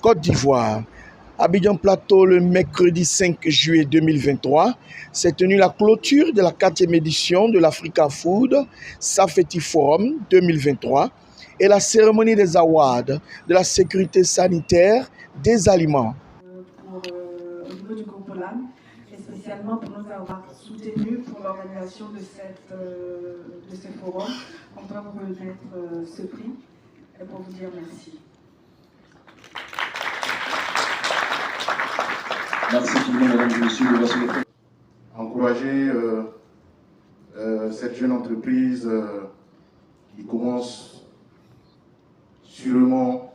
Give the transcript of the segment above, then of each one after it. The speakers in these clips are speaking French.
Côte d'Ivoire. Abidjan Plateau, le mercredi 5 juillet 2023, s'est tenue la clôture de la 4e édition de l'Africa Food Safety Forum 2023 et la cérémonie des awards de la sécurité sanitaire des aliments. Au niveau du groupe OLAM, et spécialement pour nous avoir soutenus pour l'organisation de ce forum, on doit vous remettre ce prix et pour vous dire merci. Merci infiniment, mesdames et messieurs. Encourager cette jeune entreprise qui commence sûrement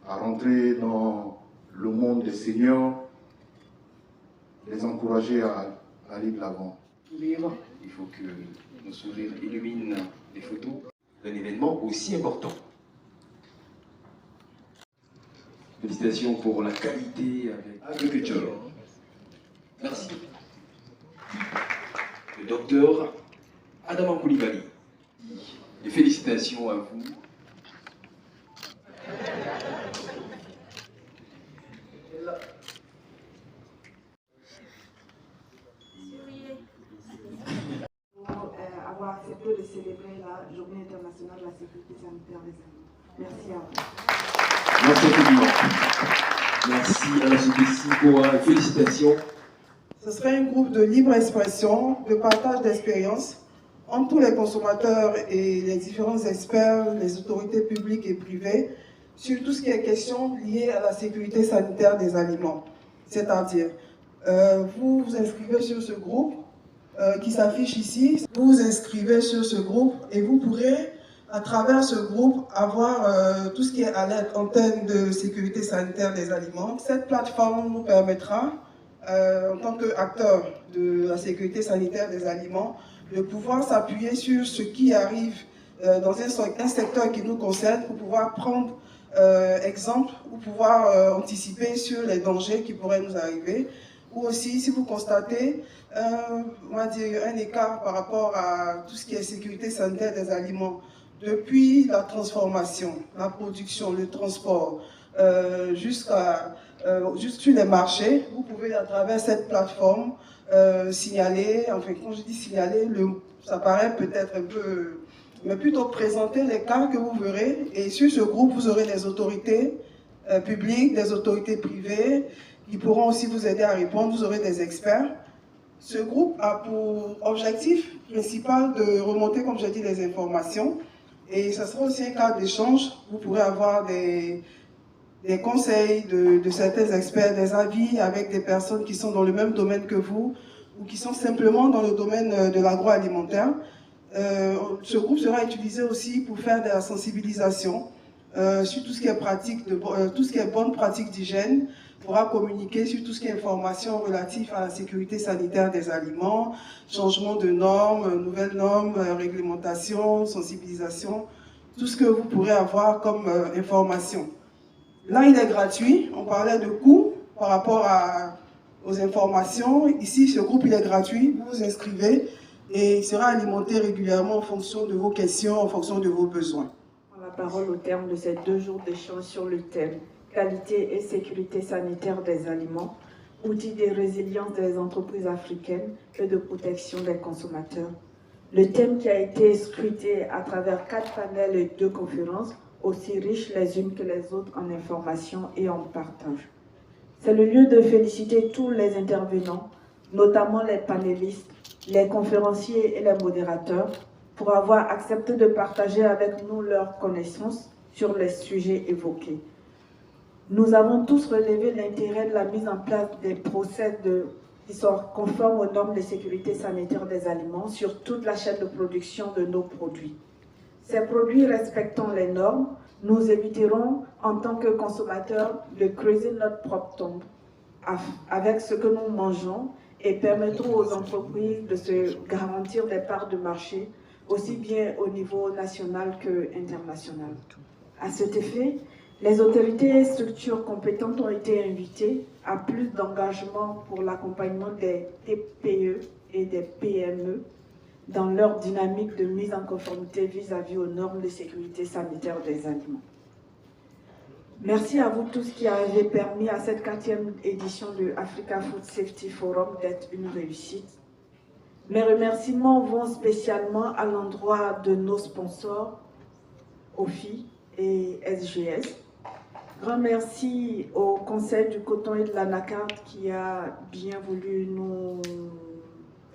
à rentrer dans le monde des seniors, les encourager à aller de l'avant. Il faut que nos sourires illuminent les photos d'un événement aussi important. Félicitations pour la qualité avec Agriculture. Merci. Le docteur Adama Koulibaly. Et félicitations à vous. Avoir accepté de célébrer la Journée internationale de la sécurité sanitaire des animaux. Merci à vous. Merci à la société Ciboa et félicitations. Ce serait un groupe de libre expression, de partage d'expériences entre tous les consommateurs et les différents experts, les autorités publiques et privées, sur tout ce qui est question liée à la sécurité sanitaire des aliments. C'est-à-dire, vous vous inscrivez sur ce groupe qui s'affiche ici, vous vous inscrivez sur ce groupe et vous pourrez, à travers ce groupe, avoir tout ce qui est alerte en termes de sécurité sanitaire des aliments. Cette plateforme nous permettra, en tant qu'acteur de la sécurité sanitaire des aliments, de pouvoir s'appuyer sur ce qui arrive dans un secteur qui nous concerne pour pouvoir prendre exemple ou pouvoir anticiper sur les dangers qui pourraient nous arriver. Ou aussi, si vous constatez on va dire, un écart par rapport à tout ce qui est sécurité sanitaire des aliments, depuis la transformation, la production, le transport, jusqu'à sur les marchés, vous pouvez à travers cette plateforme signaler, enfin quand je dis signaler, ça paraît peut-être un peu, mais plutôt présenter les cas que vous verrez, et sur ce groupe vous aurez des autorités publiques, des autorités privées qui pourront aussi vous aider à répondre, vous aurez des experts. Ce groupe a pour objectif principal de remonter, comme j'ai dit, les informations, et ça sera aussi un cadre d'échange. Vous pourrez avoir des conseils de certains experts, des avis avec des personnes qui sont dans le même domaine que vous ou qui sont simplement dans le domaine de l'agroalimentaire. Ce groupe sera utilisé aussi pour faire de la sensibilisation sur tout ce qui est tout ce qui est bonne pratique d'hygiène, pourra communiquer sur tout ce qui est information relative à la sécurité sanitaire des aliments, changement de normes, nouvelles normes, réglementation, sensibilisation, tout ce que vous pourrez avoir comme information. Là, il est gratuit. On parlait de coûts par rapport aux informations. Ici, ce groupe, il est gratuit. Vous vous inscrivez et il sera alimenté régulièrement en fonction de vos questions, en fonction de vos besoins. La parole au terme de ces 2 jours d'échange sur le thème qualité et sécurité sanitaire des aliments, outils de résilience des entreprises africaines et de protection des consommateurs. Le thème qui a été scruté à travers 4 panels et 2 conférences, aussi riches les unes que les autres en information et en partage. C'est le lieu de féliciter tous les intervenants, notamment les panélistes, les conférenciers et les modérateurs, pour avoir accepté de partager avec nous leurs connaissances sur les sujets évoqués. Nous avons tous relevé l'intérêt de la mise en place des process qui sont conformes aux normes de sécurité sanitaire des aliments sur toute la chaîne de production de nos produits. Ces produits respectant les normes, nous éviterons en tant que consommateurs de creuser notre propre tombe avec ce que nous mangeons et permettront aux entreprises de se garantir des parts de marché aussi bien au niveau national qu'international. À cet effet, les autorités et structures compétentes ont été invitées à plus d'engagement pour l'accompagnement des TPE et des PME dans leur dynamique de mise en conformité vis-à-vis aux normes de sécurité sanitaire des aliments. Merci à vous tous qui avez permis à cette 4e édition de Africa Food Safety Forum d'être une réussite. Mes remerciements vont spécialement à l'endroit de nos sponsors, OFI et SGS. Grand merci au Conseil du coton et de l'anacarde qui a bien voulu nous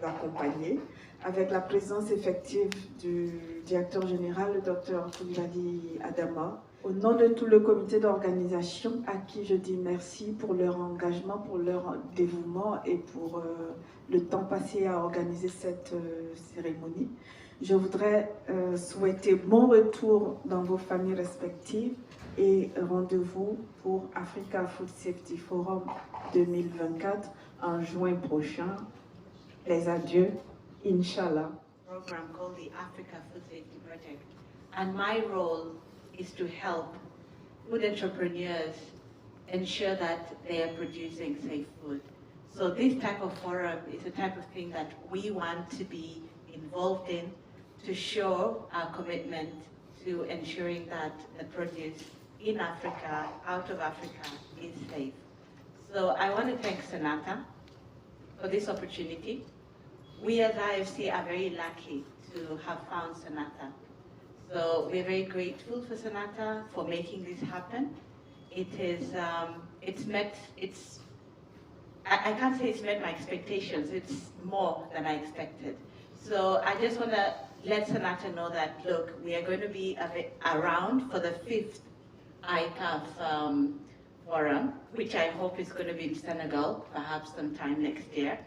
accompagner avec la présence effective du directeur général, le Dr Koulibaly Adama. Au nom de tout le comité d'organisation à qui je dis merci pour leur engagement, pour leur dévouement et pour le temps passé à organiser cette cérémonie. Je voudrais souhaiter bon retour dans vos familles respectives et rendez-vous pour Africa Food Safety Forum 2024 en juin prochain. Les adieux, Inch'Allah. Program called the Africa Food Safety Project. And my role is to help food entrepreneurs ensure that they are producing safe food. So this type of forum is the type of thing that we want to be involved in to show our commitment to ensuring that the produce in Africa, out of Africa, is safe. So I want to thank Sonata for this opportunity. We as IFC are very lucky to have found Sonata. So we're very grateful for Sonata for making this happen. It is, I can't say it's met my expectations, it's more than I expected. So I just want to let Sonata know that, look, we are going to be around for the 5th ICAF forum, which I hope is going to be in Senegal, perhaps sometime next year.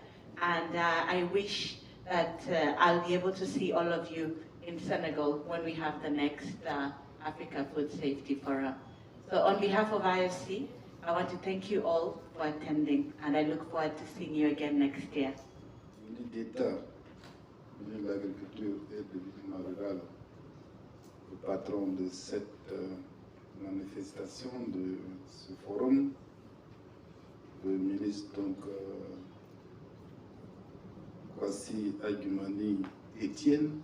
And I wish that I'll be able to see all of you in Senegal when we have the next Africa Food Safety Forum. So on behalf of IFC, I want to thank you all for attending, and I look forward to seeing you again next year. L'État, de l'agriculture et du développement rural, le patron de cette manifestation, de ce forum, le ministre donc Kwasi Agumani Etienne,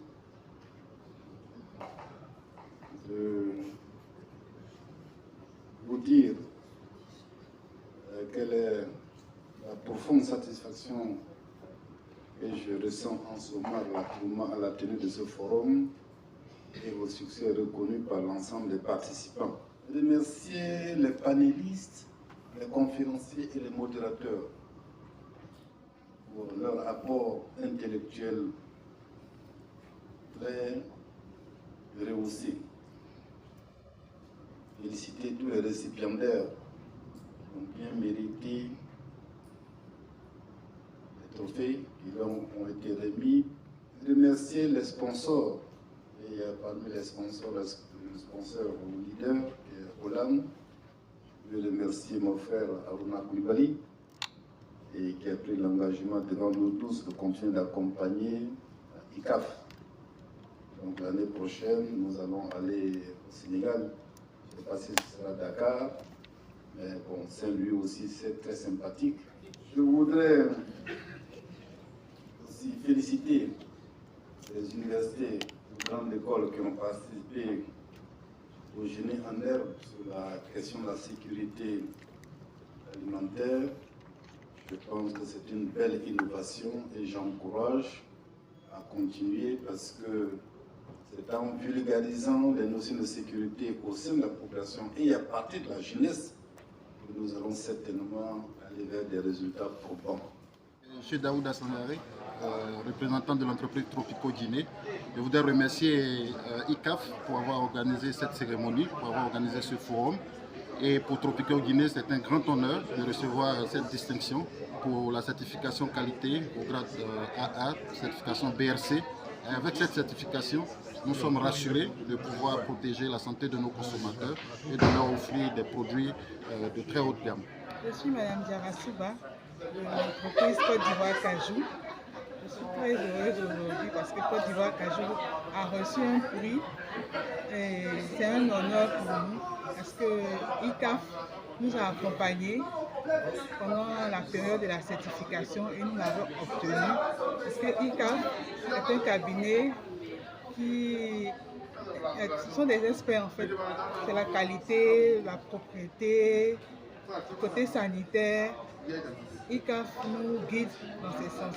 de vous dire quelle est la profonde satisfaction que je ressens en ce moment à la tenue de ce forum et au succès reconnu par l'ensemble des participants. Je remercie les panélistes, les conférenciers et les modérateurs pour leur apport intellectuel très rehaussé. Féliciter tous les récipiendaires qui ont bien mérité les trophées qui leur ont été remis. Remercier les sponsors. Et il y a parmi les sponsors, le sponsor leader qui est Hollande. Je veux remercier mon frère Aruna Koulibaly et qui a pris l'engagement devant nous tous de continuer d'accompagner ICAF. Donc l'année prochaine, nous allons aller au Sénégal. Je ne sais pas si ce sera Dakar, mais bon, Saint-Louis aussi, c'est très sympathique. Je voudrais aussi féliciter les universités, les grandes écoles qui ont participé au génie en herbe sur la question de la sécurité alimentaire. Je pense que c'est une belle innovation et j'encourage à continuer parce que c'est en vulgarisant les notions de sécurité au sein de la population et à partir de la jeunesse que nous allons certainement aller vers des résultats probants. Je suis Daouda Sangaré, représentant de l'entreprise Tropico Guinée. Je voudrais remercier ICAF pour avoir organisé cette cérémonie, pour avoir organisé ce forum. Et pour Tropico Guinée, c'est un grand honneur de recevoir cette distinction pour la certification qualité au grade AA, certification BRC. Et avec cette certification, nous sommes rassurés de pouvoir protéger la santé de nos consommateurs et de leur offrir des produits de très haute gamme. Je suis Mme Diara Souba de l'entreprise Côte d'Ivoire Cajou. Je suis très heureuse aujourd'hui parce que Côte d'Ivoire Cajou a reçu un prix et c'est un honneur pour nous parce que ICAF nous a accompagnés pendant la période de la certification et nous l'avons obtenu parce que ICAF est un cabinet qui Ce sont des experts en fait. C'est la qualité, la propriété, le côté sanitaire. ICAF nous guide dans ce sens.